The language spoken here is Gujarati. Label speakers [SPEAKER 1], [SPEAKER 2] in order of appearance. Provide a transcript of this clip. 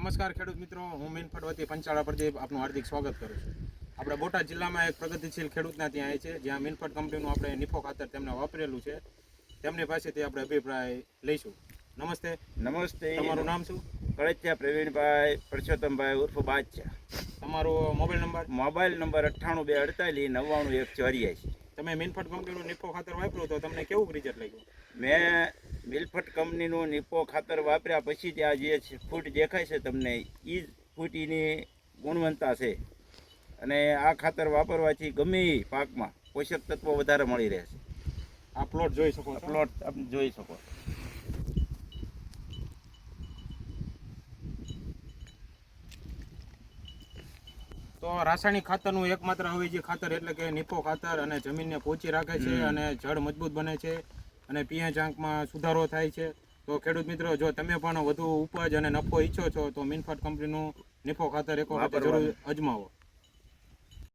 [SPEAKER 1] નમસ્કાર ખેડૂત મિત્રો, હું મીનફટ વતી પંચાળા પરથી આપનું હાર્દિક સ્વાગત કરું છું. આપણે બોટાદ જિલ્લામાં એક પ્રગતિશીલ ખેડૂતના ત્યાં આવે છે, જ્યાં મીનફટ કંપનીનું આપણે નિફો ખાતર તેમને વાપરેલું છે. તેમની પાસેથી આપણે અભિપ્રાય લઈશું. નમસ્તે.
[SPEAKER 2] નમસ્તે.
[SPEAKER 1] તમારું નામ શું?
[SPEAKER 2] કળચિયા પ્રવીણભાઈ પરસોત્તમભાઈ ઉર્ફ બાદશાહ.
[SPEAKER 1] તમારો મોબાઈલ નંબર?
[SPEAKER 2] Mobile number 98 248 99 184.
[SPEAKER 1] તમે મીનફટ કંપનીનું નિફો ખાતર વાપર્યું તો તમને કેવું રિઝલ્ટ લાગ્યું?
[SPEAKER 2] મેં મિલફટ કંપનીનું નિપો ખાતર વાપર્યા પછી ત્યાં જે ફૂટ દેખાય છે તમને એ જ ફૂટીની ગુણવત્તા છે. અને આ ખાતર વાપરવાથી ગમે એ પાકમાં પોષક તત્વો વધારે મળી રહે છે.
[SPEAKER 1] આ પ્લોટ જોઈ શકો છો.
[SPEAKER 2] પ્લોટ આપ જોઈ શકો.
[SPEAKER 1] તો રાસાયણિક ખાતરનું એકમાત્ર અવેજી ખાતર એટલે કે નિફો ખાતર અને જમીનને પોચી રાખે છે અને જળ મજબૂત બને છે અને પીએચ આંકમાં સુધારો થાય છે. તો ખેડૂત મિત્રો, જો તમે પણ વધુ ઉપજ અને નફો ઈચ્છો છો તો મીનફટ કંપનીનું નિફો ખાતર એક વખત જરૂર અજમાવો.